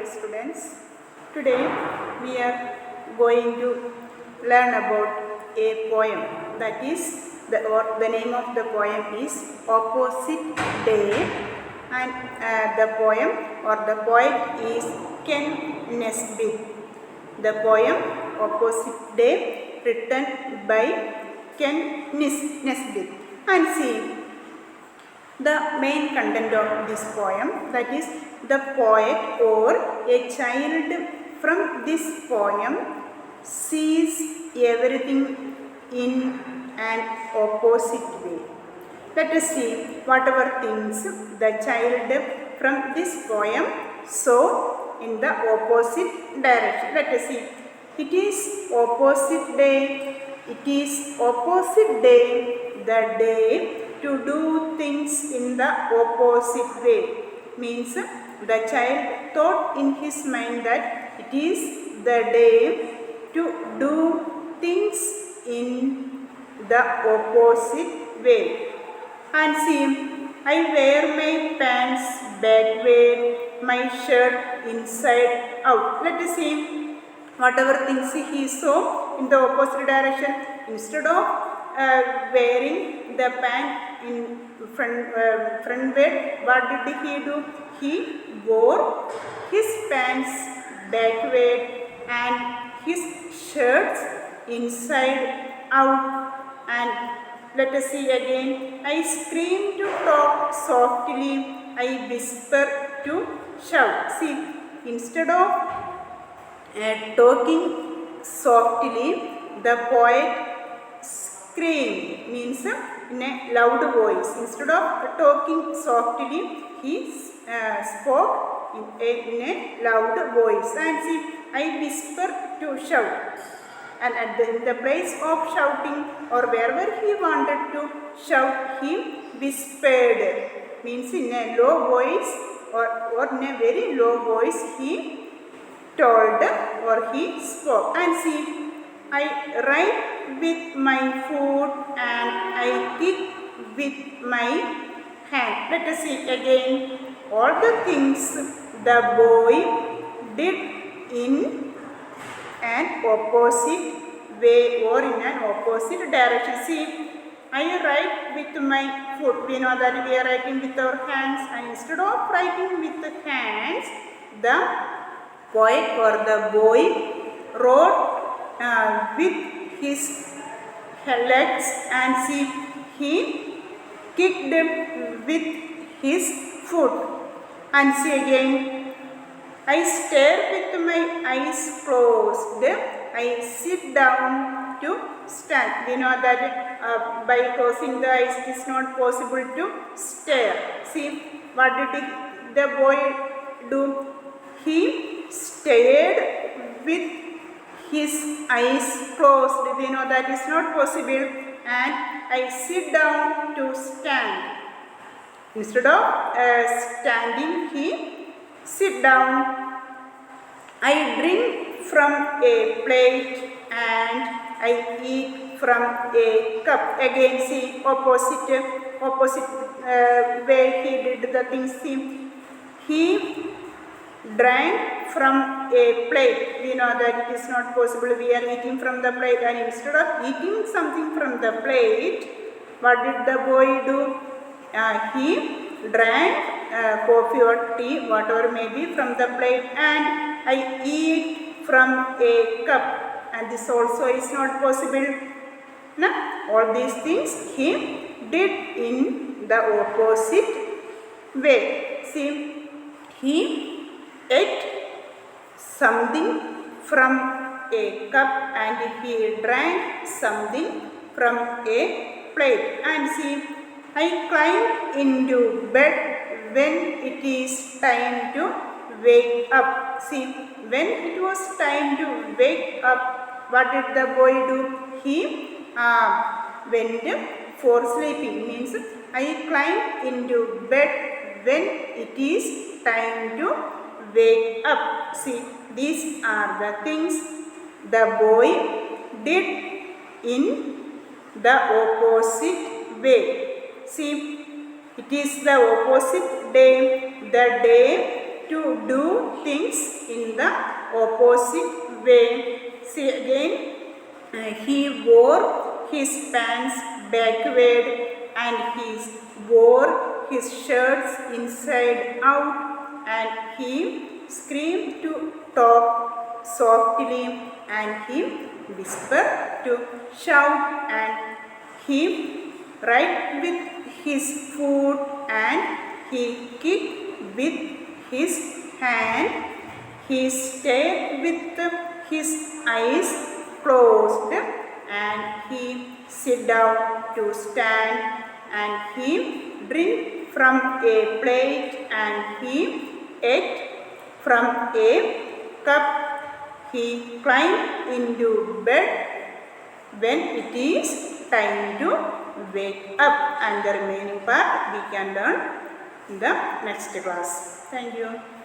students. Today we are going to learn about a poem. That is, the name of the poem is Opposite Day, and the poem or the poet is Ken Nesbitt. The poem Opposite Day, written by Ken Nesbitt. And see the main content of this poem, that is, the poet or a child from this poem sees everything in an opposite way. Let us see whatever things the child from this poem saw in the opposite direction. Let us see. It is opposite day. It is opposite day, the day to do things in the opposite way. Means the child thought in his mind that it is the day to do things in the opposite way. And see, I wear my pants backward, my shirt inside out. Let us see whatever things he saw in the opposite direction. Instead of wearing the pant in frontward, what did he do? He wore his pants backward and his shirts inside out. And let us see again. I scream to talk softly, I whisper to shout. See, instead of talking softly, the poet screamed, means in a loud voice. Instead of talking softly, he spoke in a loud voice. And see, I whisper to shout. And in the place of shouting, or wherever he wanted to shout, he whispered. Means in a low voice or in a very low voice, he told or he spoke. And see, I write with my foot and I kick with my hand. Let us see again all the things the boy did in an opposite way or in an opposite direction. See, I write with my foot. We know that we are writing with our hands, and instead of writing with the hands, the poet or the boy wrote with his legs, and see, he kicked with his foot. And see again, I stare with my eyes closed. I sit down to stand. We know that by closing the eyes it is not possible to stare. See, what did the boy do? He stared with his eyes closed. We know that is not possible. And I sit down to stand. Instead of standing, he sit down. I drink from a plate and I eat from a cup. Again, see, opposite way he did the things. See, he drank from a plate. We know that it is not possible. We are eating from the plate, and instead of eating something from the plate, what did the boy do? He drank coffee or tea, whatever may be, from the plate, and I eat from a cup. And this also is not possible. Now, all these things he did in the opposite way. See, he ate something from a cup and he drank something from a plate. And see, I climbed into bed when it is time to wake up. See, when it was time to wake up, what did the boy do? He went for sleeping. Means I climbed into bed when it is time to wake up. See, these are the things the boy did in the opposite way. See, it is the opposite day, the day to do things the opposite way. See again, he wore his pants backward and he wore his shirts inside out, and he screamed to talk softly, and he whispered to shout, and he write with his foot, and he kicked with his hand. He stayed with his eyes closed, and he sit down to stand, and he drink from a plate, and he ate from a cup. He climbed into bed when it is time to wake up. And the remaining part we can learn in the next class. Thank you.